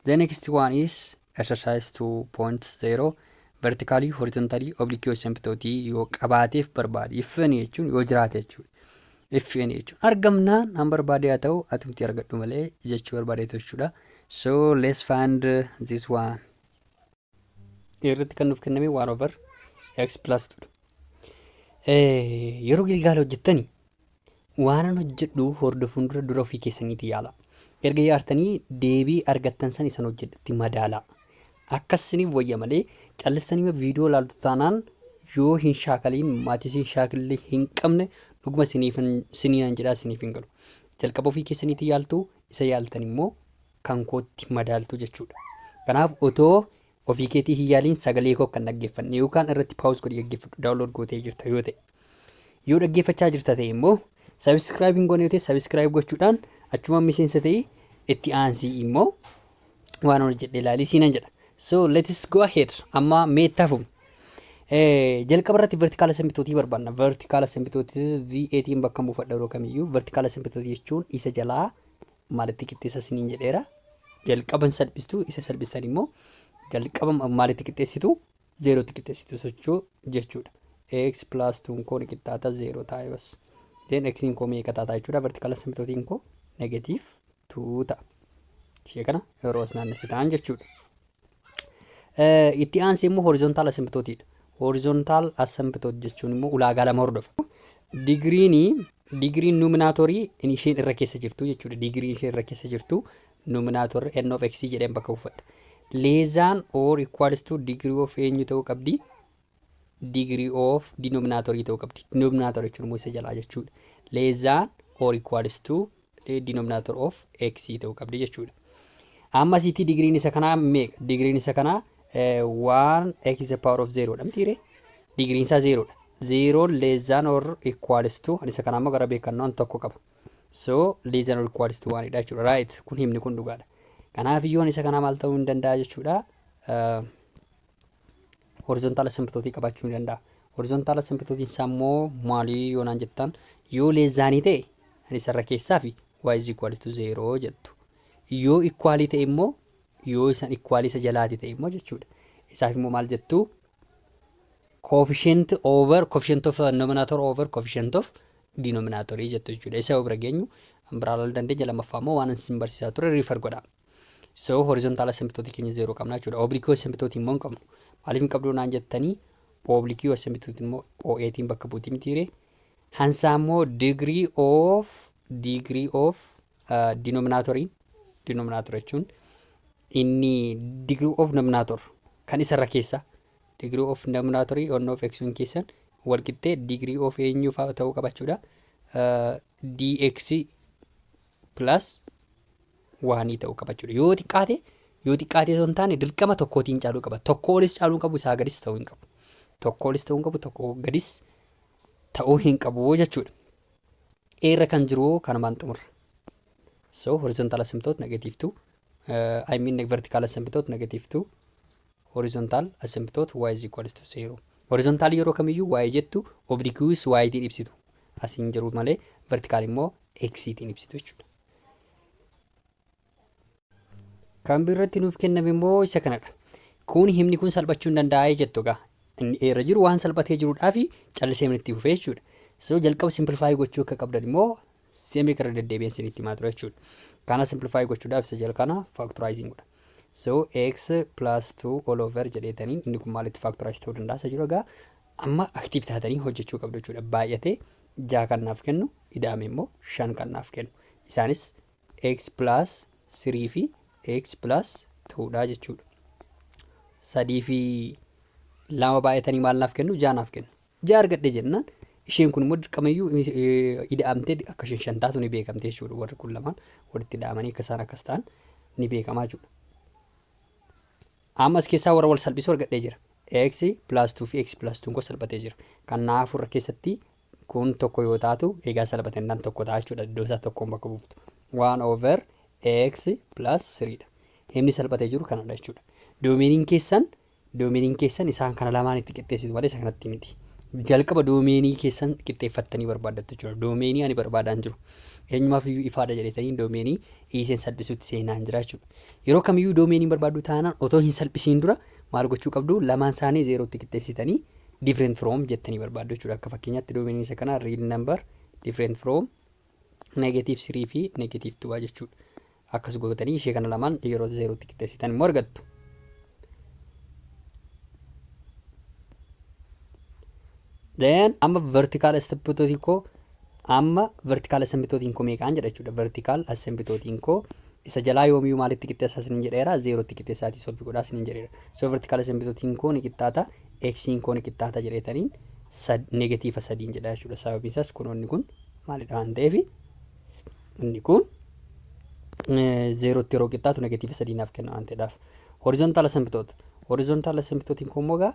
The next one is exercise 2.0 vertically, horizontally, oblique asymptotii yoo qabaateef barbaade ifn jechuun yoo jiraate jechuudha. Ifn jechuun argamnaan han barbaade haa ta'u atumti argadhu malee jechuu barbaade jechuudha. So let's find this one. Irratti kan nuuf kenname 1 over x plus 2. Yeroo gilgaala hojjettani waanan hojjedhu hordofuun dura ofii keessaniiti yaala. Erga yaartanii deebii argattan san isan hojjedhatti madaala. Akkasiniif wayya malee callistanii viidiyoo laaltu taanaan yoo hin shaakaliin maatii sin shaakillee hin qabne dhuguma siniinan jedhaa siniif hin galu. Jalqaba ofii keessaniiti yaaltu isa yaaltan immoo kan kootti madaaltu jechuudha. Kanaaf otoo ofii keetii hin yaaliin sagalee koo kan dhaggeeffanne yookaan irratti paawus godhii dhaggeeffadhu daawunlood gootee jirta yoo ta'e. Yoo dhaggeeffachaa jirta ta'e immoo subscribe hin goone yoo ta'e subscribe gochuudhaan achuma miseensa ta'e itti aansii immoo waan hojjedhe ilaalii siinan jedha. So let's go ahead. Amma meettaafu jalqaba irratti vertikaala sambitootii barbaanna. Vertikaala sambitootii V18 bakka buufadha yeroo kamiyyuu vertikaala sambitootii jechuun isa jalaa maalitti qixxeessa siniin jedheera. Jalqaban salphistu isa salphistan immoo jalqaba maalitti qixxeessitu 0tti qixxeessitu sochoo jechuudha. X plus 2 koo ni qixxaata 0 ta'a bas. Then x koo meeqa ta'a jechuudha. Vertikaala sambitootiin koo negative 2 ta'a. Ishee kana yeroo as naannessitaan jechuudha. Itti aansee immoo horizontaal asymptotiidha. Horizontaal asymptot jechuun immoo ulaagaa lama hordofa. Digriin numinaatorii isheen irra keessa jirtu jechuudha. Digrii isheen irra keessa jirtu numinaator n of x jedheen bakka buufadha. Leezaan or equals to degree of eenyu ta'uu qabdi. Degree of denominatorii ta'uu qabdi. Denominator jechuun immoo isa jalaa jechuudha. Leezaan or equals to denominator of x ta'uu qabdi jechuudha. Amma sitti digriin isa kanaa meeqa? Digriin isa kanaa 1 x is the power of 0 dha mitiire. Digriin isaa 0 dha. 0 less than or equals to isa kanaa immoo gara beekannoo tokko qaba. So less than or equals to 1 dha jechuudha. Right. Kun himni kun dhugaadha. Kanaaf iyyoon isa kanaa maal ta'uu hin danda'a jechuudha. Horizontaal asymptotii qabaachuu hin danda'a. Horizontaal asymptotiin isaa immoo maalii yoo naan jettan yoo less than ta'e isarra keessaa fi y is equals to 0 jettu. Yoo equalii ta'e immoo yoo isan equalii isa jalaati ta'e immoo jechuudha. Isaaf immoo maal jettu? Coefficient of nominator over coefficient of denominator jettu jechuudha. Isa bira geenyu ambiraalal dandeenya lammaffaa immoo waan isin barsiisaa ture riifar godha. So horizontaal asymptotii keenya 0 qabna jechuudha. Oblique asymptotii immoo hin qabnu. Maaliif hin qabdu naan jettanii oblique asymptotii immoo O8 bakka buutii mitiire. Hansaa immoo degree of denominatorii jechuun inni degree of nominator kan isarra keessa degree of denominatorii on of x keessan wal qixxee degree of eenyu fa'aa ta'uu qabachuudha. Dx plus 1 ta'uu qabachuudha. Yoo xiqqaate osoo hin taane dirqama tokkootiin caaluu qaba. Tokko olis caaluu qabu isaa gadis ta'uu hin qabu. Tokko olis ta'uu hin qabu tokko gadis ta'uu hin qabu jechuudha. Eerra kan jiru kanumaan xumurra. So horizontal asymptote negative 2. I mean vertical asymptote negative 2. Horizontal asymptote y is equals to 0. Horizontal yeroo kamiyyuu y jettu obliquus y tiin ibsitu. Asiin jiru malee vertical immoo x tiin ibsitu jechuudha. Kan birratti nuuf kenname immoo isa kanadha. Kun himni kun salphachuu hin danda'a jettu gaa. Inni eerra jiru waan salphatee jiruudhaa fi callisee itti fufee jechuudha. So jalqaba simplify gochuu akka qabdan immoo seemee gara deddeebiin isinitti himaa ture jechuudha. Kana simplify gochuudhaaf isa jalqaba factorizing godha. So x plus 2 all over jedheetanii inni kun maalitti factorize ta'uu danda'a isa jiru egaa amma active taatanii hojjechuu qabdu jechuudha. Baay'atee 6 kan naaf kennu idaame immoo 5 kan naaf kennu. Isaanis x plus 3 fi x plus 2 dha jechuudha. 3 fi 2 baay'atanii maal naaf kennu? 6 naaf kennu. 6 argadhe jennaan isheen kun immoo dirqamayyuu ida'amtee akka isheen 5 taatu ni beekamte jechuudha. Warri kun lamaan walitti ida'amanii akka isaan akkas ta'an ni beekamaa jechuudha. Ammas keessaa warra wal salphisuu argadhee jira. X plus 2 fi x plus 2 kun salphatee jira. Kanaafuu irra keessatti kun tokko yoo taatu egaa salphatennaan tokko ta'a jechuudha. Iddoo isaa tokkoon bakka buuftu. 1 over x plus 3 dha. Himni salphatee jiru kanadha jechuudha. Doomeniin keessan isaan kana lamaan itti qixxeessitu malee isa kanatti miti. Jalqaba doomeenii keessan qixxeeffattanii barbaaddattu jechuudha. Doomeenii ani barbaadaan jiru. Eenyumaaf iyyuu ifaadha jedhetanii doomeenii dhiiseen salphisuutti seenaa hin jira jechuudha. yeroo kamiyyuu doomeenii barbaaddu taanaan otoo hin salphisiin dura maal gochuu qabdu lamaan isaanii zeerootti qixxeessitanii different from jettanii barbaaddu jechuudha. Akka fakkeenyaatti doomeenii isa kana real number different from -3 fi -2 jechuudha. Akkas gootanii ishee kana lamaan yeroo zeerootti qixxeessitan immoo argattu. Then amma vertical asymptotiin koo meeqaan jedha jechuudha. Vertical asymptotiin koo isa jalaa yoomiyyuu maalitti qixxeessaa isiniin jedheera zeerootti qixxeessaatii solvi godhaa isiniin jedheera. So vertical asymptotiin koo ni qixxaata x'n koo ni qixxaata jedheetaniin negatiiva 3 jedha jechuudha. Sababiin isaas kunoonni kun maalidha waan ta'eef inni kun zeerootti yeroo qixxaatu negatiiva 3 naaf kenna waan ta'eedhaaf. Horizontal asymptotiin koo immoo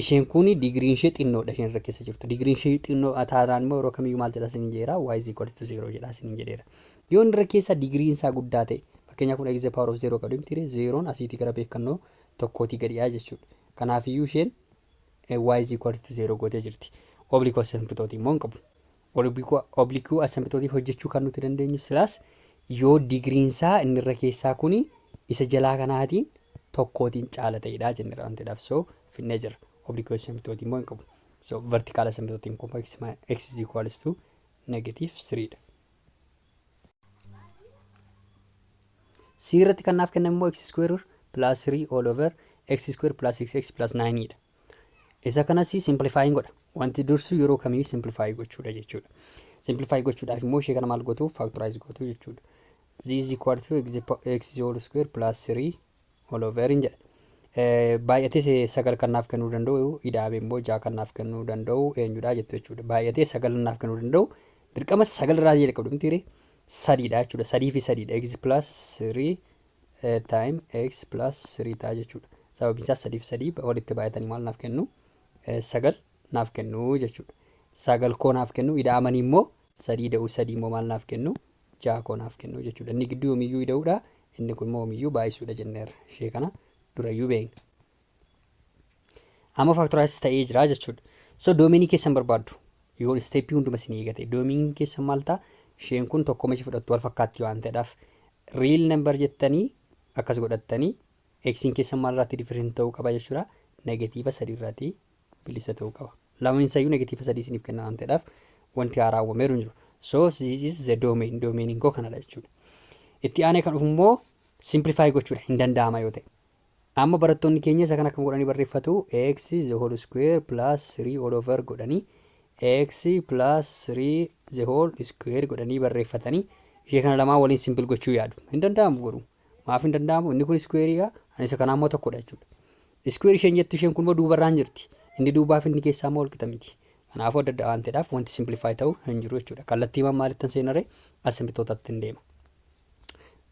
isheen kun digriin ishee xinnoodha isheen irra keessa jirtu. Digriin ishee xinnoo taanaan immoo yeroo kamiyyuu maal jedha isiniin jedheera y is equal to 0 jedha isiniin jedheera. Yoo inni irra keessa digriin isaa guddaa ta'e fakkeenyaaf kun x power of 0 qabdu miti zeeroon asiitii gara beekannoo tokkootii gadi'aa jechuudha. Kanaafiyyuu isheen y is equal to 0 gootee jirti. Oblique asymptotii immoo hin qabu. Oblique asymptotii hojjechuu kan nuti dandeenyu silaas yoo digriin isaa inni irra keessaa kun isa jalaa kanaatiin tokkootiin caala ta'edha jenneera waan ta'eedhaaf so finnee jira. Oblique asymptotii immoo hin qabu. So vertical asymptotiin kun x is equal to -3 dha. C irratti kan naaf kennamu immoo x square plus 3 all over x square plus 6x plus 9 dha. Isa kanas simplifying godha. Wanti dursu yeroo kamiyyuu simplify gochuudha jechuudha. Simplify gochuudhaaf immoo ishee kana maal gootu factorize gootu jechuudha. Z is equal to x whole square plus 3 all over jedha. Baay'atee 9 kan naaf kennuu danda'u ida'ame immoo 6 kan naaf kennuu danda'u eenyudha jettu jechuudha. Baay'atee 9 naaf kennuu danda'u dirqama 9 irraa jalqabdu miti 3 dha jechuudha. 3 fi 3 dha. X plus 3 time x plus 3 ta'a jechuudha. Sababiin isaas 3 fi 3 walitti baay'atanii maal naaf kennu 9 naaf kennu jechuudha. 9 koo naaf kennu ida'amanii immoo 3 da'u 3 immoo maal naaf kennu 6 koo naaf kennu jechuudha. Inni gidduu yoomiyyuu ida'uudha. Inni kun immoo yoomiyyuu baay'isuudha jenneerra. Ishee kana durayyuu beekna. Amma factorize ta'ee jira jechuudha. So doomeenii keessan barbaaddu yoo steepii hunduma isin eegate doomeenii keessan maal ta'a? Isheen kun tokko meeshaa fudhattu wal fakkaatti waan ta'eedhaaf real number jettanii akkas godhattanii x'n keessan maal irratti different ta'uu qaba jechuudha. Negatiiva 3 irratti bilisa ta'uu qaba. Lameen isayyuu negatiiva 3 isiniif kenna waan ta'eedhaaf wanti haaraa uumameeru hin jiru. So this is the domain. Domainiin koo kanadha jechuudha. Itti aanee kan dhufu immoo simplify gochuudha hin danda'ama yoo ta'e. Amma barattoonni keenya isa kana akkam godhanii barreeffatu x the whole square plus 3 all over godhanii x plus 3 the whole square godhanii barreeffatanii ishee kana lamaan waliin simple gochuu yaadu. Hin danda'amu godhu. Maaf hin danda'amu? Inni kun square'idha. Ani isa kanaa immoo tokkodha jechuudha. Square isheen jettu isheen kun immoo duubarraan jirti. Inni duubaaf inni keessaa immoo walqixa miti. Kanaafuu adda adda waan ta'eedhaaf wanti simplify ta'u hin jiru jechuudha. Kallattiimaan maalittan seenaree asymptootatti hin deema.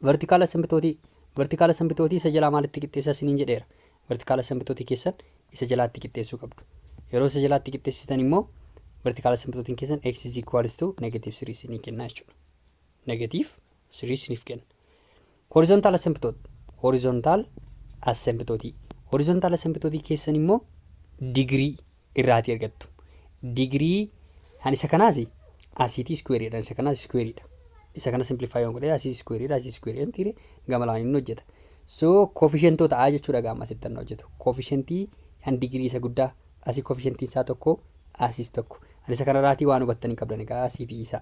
Vertical asymptotii isa jalaa maalitti qixxeessaa isiniin jedheera. Vertical asymptotii keessan isa jalaatti qixxeessuu qabdu. Yeroo isa jalaatti qixxeessitan immoo vertical asymptotiin keessan x is equal to -3 isinii kenna jechuudha. -3 isiniif kenna. Horizontal asymptotii keessan immoo digrii irraatii argattu. Digrii kan isa kanaas asiitii squareedha. Isa kanaas squareedha. Isa kana simplify yoon godhe asii squareedha tire gama lamaan inni hojjeta. So coefficientoo ta'a jechuudha gama asitti inni hojjetu. Coefficientii kan digrii isa guddaa asii coefficientii isaa tokko asiis tokko. Ani isa kanarraatii waan hubattanii qabdan egaa asii fi isaa.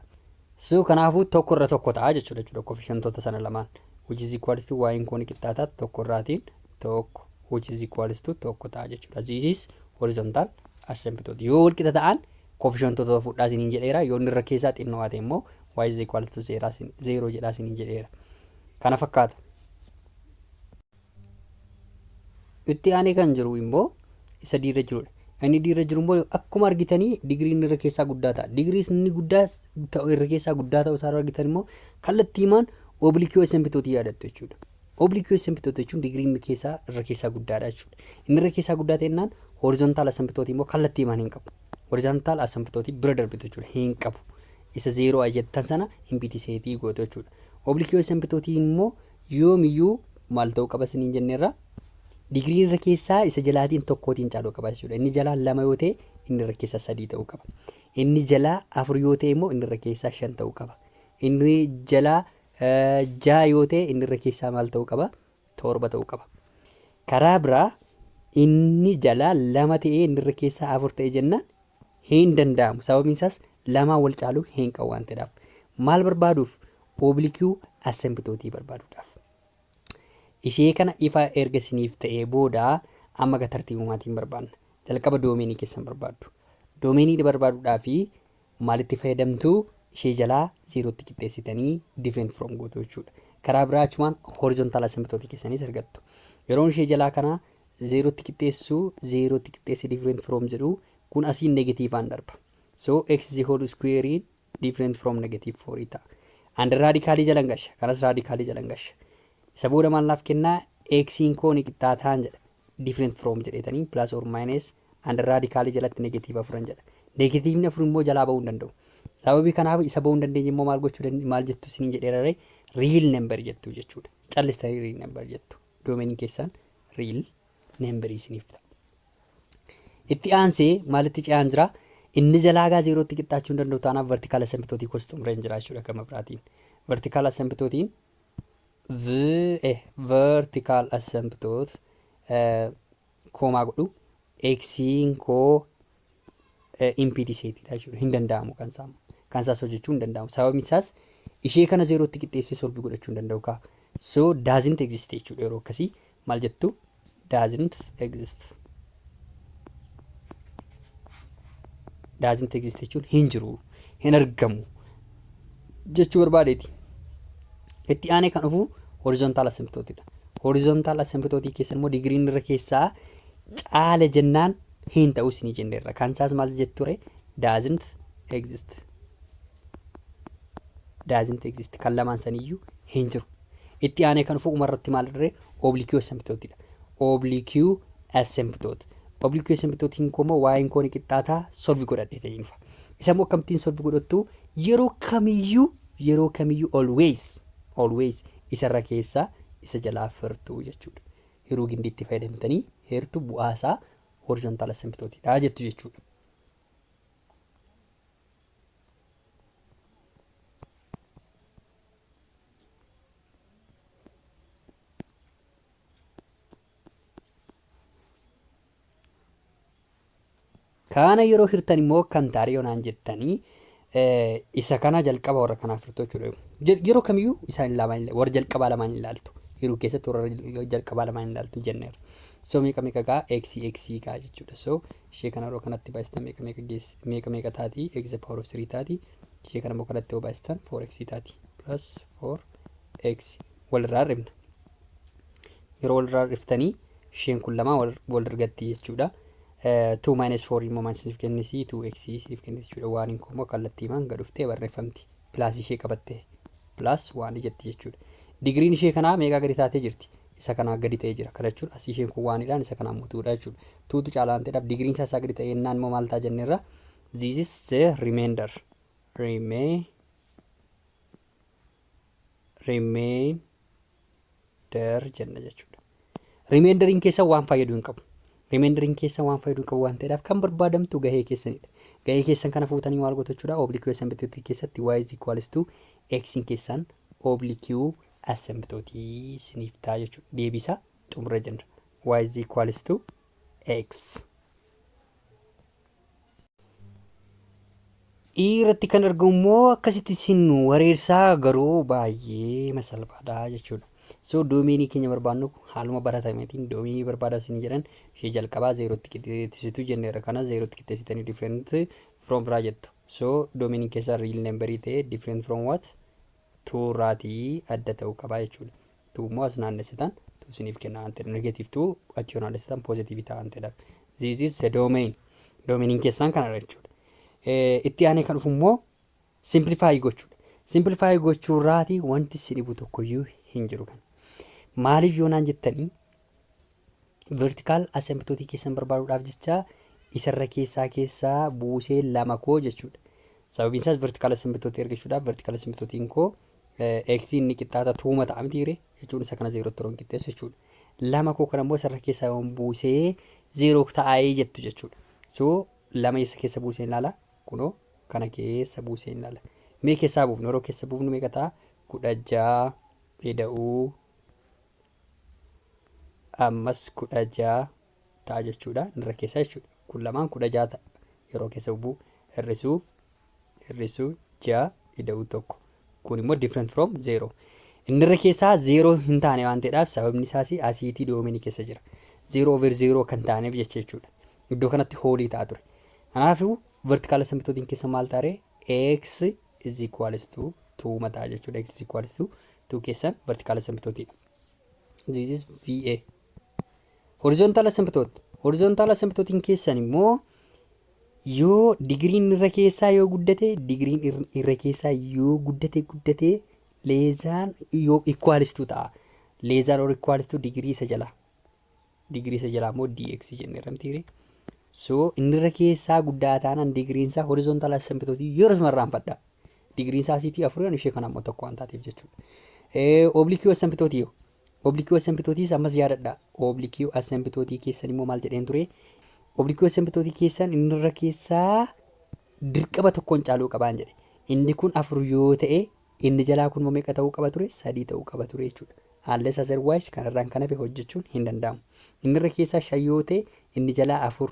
So kanaafuu tokko irra tokko ta'a jechuudha coefficientoota sana lamaan. Which is equal to y in kooni qixxaataa tokko irraatiin tokko which is equal to tokko ta'a jechuudha. This is horizontal asymptote. Yoo wal qixa ta'an coefficientoota fudhaa isiniin jedheera. Yoo inni irra keessaa xinnoo haa ta'e immoo y is equal to 0 jedhaa isiniin jedheera. Kana fakkaata. Itti aanee kan jiru immoo isa diirra jirudha. Inni diirra jiru immoo akkuma argitanii digriin irra keessaa guddaa ta'a. Digriin inni guddaa ta'u irra keessaa guddaa ta'u isaa argitan immoo kallattiimaan oblique asymptote yaadattu jechuudha. Oblique asymptote jechuun digriin irra keessaa guddaadha jechuudha. Inni irra keessaa guddaa ta'ennaan horizontal asymptote immoo kallattiimaan hin qabu. Horizontal asymptote bira darbitu jechuudha hin qabu. Isa 0 ajjettan sana impitiseetii gootu jechuudha. Oblique asymptote immoo yoomiyyuu maal ta'uu qaba isiniin jenneerra digriin irra keessaa isa jalaatiin tokkootiin caaluu qaba jechuudha. Inni jalaa 2 yoo ta'e inni irra keessaa 3 ta'uu qaba. Inni jalaa 4 yoo ta'e immoo inni irra keessaa 5 ta'uu qaba. Inni jalaa 6 yoo ta'e inni irra keessaa maal ta'uu qaba? 7 ta'uu qaba. Karaa biraa inni jalaa 2 ta'ee inni irra keessaa 4 ta'ee jennaan hin danda'amu. Sababiin isaas lamaan wal caaluu hin qabu waan ta'eedhaaf. Maal barbaaduuf? Obliikuu assembitootii barbaaduudhaaf. Ishee kana ifa erga isiniif ta'ee booda amma tartiibumaatiin barbaadna. Jalqaba doomeenii keessan barbaaddu. Doomeenii barbaaduudhaaf maalitti fayyadamtu? Ishee jalaa 0tti qixxeessitanii different from gootu jechuudha. Karaa biraa achumaan horizontal assembitootii keessaniis argattu. Yeroo ishee jalaa kana 0tti qixxeessu 0tti qixxeessi different from jedhu kun asiin negatiivaan darba. So x is whole square different from negative 4 ta'a. Under radicaalii jalan gasha. Kanas radicaalii jalan gasha. Isa booda maal naaf kennaa? X'n koo ni qixxaataan jedha. Different from jedhetanii plus or minus under radicaalii jalatti negative 4 jedha. Negatiivni 4 immoo jalaa ba'uu hin danda'u. Sababii kanaaf isa ba'uu hin dandeenye immoo maal gochuu maal jettu isiniin jedheerare real number jettu jechuudha. Callistanii real number jettu. Doomeenii keessan real number isiniif ta'a. Itti aansee maalitti ce'aan jira? Inni jalaagaa 0tti qixxaachuu hin danda'u taanaaf vertical assembitootii kostuu mureen jira jechuudha gama biraatiin. Vertical assembitootiin vertical assembitoot koomaa godhu x'n koo impediseetidha jechuudha. Hin danda'amu kan isaas hojjechuu hin danda'amu. Sababni isaas ishee kana 0tti qixxeessee solvii godhachuu hin danda'u kaa. So doesn't exist jechuudha. Yeroo akkasii maal jettu? Doesn't exist. Doesn't exist jechuun hin jiru, hin argamu jechuu barbaadeeti. Itti aanee kan dhufu horizontal assembitootidha. Horizontal assembitootii keessan immoo digiriin irra keessaa caala jennaan hin ta'u isinii jenneerra. Kan isaas maal jetture? Doesn't exist. Doesn't exist. Kan lamaan saniyyuu hin jiru. Itti aanee kan dhufu umarratti maal dirree? Oblique assembitootidha. Oblique assembitoot. Oblique assembitootiin kooma waa'een kooni qixxaataa solvi godhadhee ta'infa. Isa immoo akkamittiin solvi godhattu? Yeroo kamiyyuu always isarra keessaa isa jalaa firtuu jechuudha. Yeroo gindiitti fayyadamtanii heertu bu'aasaa horizontal assembitootiidha jettu jechuudha. Kana yeroo hirtan immoo kan taaree yoonaan jettanii isa kana jalqaba warra kanaaf hirtuu jechuudha. Yeroo kamiyyuu isaan lamaan warra jalqabaa lamaan ilaaltu. Yeroo keessatti warra jalqabaa lamaan ilaaltu jenneera. So meeqa gaa x gaa jechuudha. So ishee kana yeroo kanatti baay'istan meeqa taati? X the power of 3 taati. Ishee kana immoo kanatti yoo baay'istan 4x taati. Plus 4x walirraa rifna. Yeroo walirraa riftanii isheen kun lama wal argatti jechuudha. 2 minus 4 immoo maal siif kennisi? 2x siif kennisi jechuudha. Waan hin immoo kallattiimaan gad dhuftee barreeffamti. Plus ishee qabattee plus 1 jetti jechuudha. Digiriin ishee kanaa meeqa gadi taatee jirti? Isa kanaa gadi ta'ee jira. Kana jechuun asii isheen kun waanidhaan isa kanaa mutuudha jechuudha. Tuutu caalaan ta'eedhaaf digiriin isaa gadi ta'ee jennaan immoo maal ta'a jenneerra? This is the remainder jenna jechuudha. Remainderiin keessa waan fayyadu hin qabu. Remainderiin keessa waan fayyadu hin qabu waan ta'eedhaaf kan barbaadamtu gahee keessanidha. Gahee keessan kana fuutanii maal gootu jechuudha? Oblique assembitootii keessatti y is equals to x keessan oblique assembitootii isiniif ta'a jechuudha. Deebisaa xumura jenna. Y is equals to x. Irratti kan argamu immoo akkasitti isin wareersaa garuu baay'ee masalphaadha jechuudha. So doomeenii keenya barbaadnu haaluma baratameetiin doomeenii barbaadaa isin jedhan ishee jalqabaa 0tti qixxeessitu jenneera. Kana 0tti qixxeessitanii different from biraa jettu. So doomeenii keessaa real numberii ta'e different from what? 2 irraatii adda ta'uu qabaa jechuudha. 2 immoo as naannessitan 2 isiniif kenna waan ta'eedha. Negative 2 achi yoo naannessitan positive ta'a waan ta'eedha. This is the domain. Doomeniin keessaan kanadha jechuudha. Itti aanee kan dhufu immoo simplify gochuudha. Simplify gochuu irraatii wanti si dhibu tokkoyyuu hin jiru kan. Maaliif yoonaan jettanii vertical assembitootii keessan barbaaduudhaaf jecha isarra keessaa buusee lama koo jechuudha. Sababiin isaas vertical assembitootii ergachuudhaaf vertical assembitootiin koo x inni qixxaata 2 ta'a miti hiree jechuun isa kana 0 tti qixxeessu jechuudha. Lama koo kana immoo isarra keessaa yoon buusee 0 ta'ee jettu jechuudha. So lama isa keessa buusee ilaala. Kunoo kana keessa buusee ilaala. Mee keessaa buufnu yeroo keessa buufnu meeqa ta'a? 16 ida'uu ammas 16 ta'a jechuudha inni irra keessaa jechuudha. Kun lamaan 16 ta'a yeroo keessa bu'u hir'isuu 6 ida'uu tokko. Kun immoo different from 0. Inni irra keessaa 0 hin taane waan ta'eedhaaf sababni isaas asiitii doominii keessa jira. 0/0 kan taaneef jechuudha. Iddoo kanatti hoolii ta'a ture. Kanaafuu vertical asymptotiin keessa maal ta'a x is equals to 2 mataa jechuudha. X is equals to 2 keessan vertical asymptotiin. This is VA. Horizontal asymptotiin keessan immoo yoo digriin irra keessaa yoo guddate digriin irra keessaa yoo guddate leezaan yoo equals to ta'a. Leezaan or equals to digrii isa jalaa immoo dx jennee ramtiire. So inni irra keessaa guddaa taanaan digriin isaa horizontal asymptotii yeroo marraan fadha. Digriin isaa asiitii 4 ishee kana immoo tokko waan taateef jechuudha. Oblique asymptotii ammas yaadadha. Oblique asymptotii keessan immoo maal jedheen ture? Oblique asymptotii keessan inni irra keessaa dirqama tokkoon caaluu qabaan jedhe. Inni kun 4 yoo ta'e inni jalaa kun meeqa ta'uu qaba ture? 3 ta'uu qaba ture jechuudha. Unless otherwise kanarraan kana be hojjechuun hin danda'amu. Inni irra keessaa 5 yoo ta'e inni jalaa 4.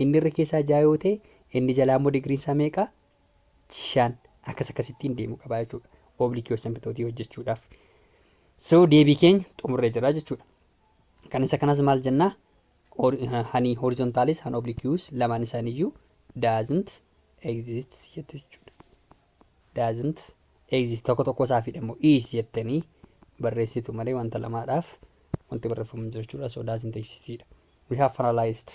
Inni irra keessaa 6 yoo ta'e inni jalaa immoo digriin isaa meeqa? 5. Akkasittiin deemuu qaba jechuudha. Oblique asymptotii hojjechuudhaaf. So deebii keenya xumurree jira jechuudha. Kan isa kanas maal jennaa? Hani horizontalis han obliques lamaan isaaniiyyuu doesn't exist jechuudha. Doesn't exist tokko isaa fi immoo is jettanii barreessitu malee wanta lamaadhaaf wanti barreeffamu jechuudha. So doesn't exist. We have finalized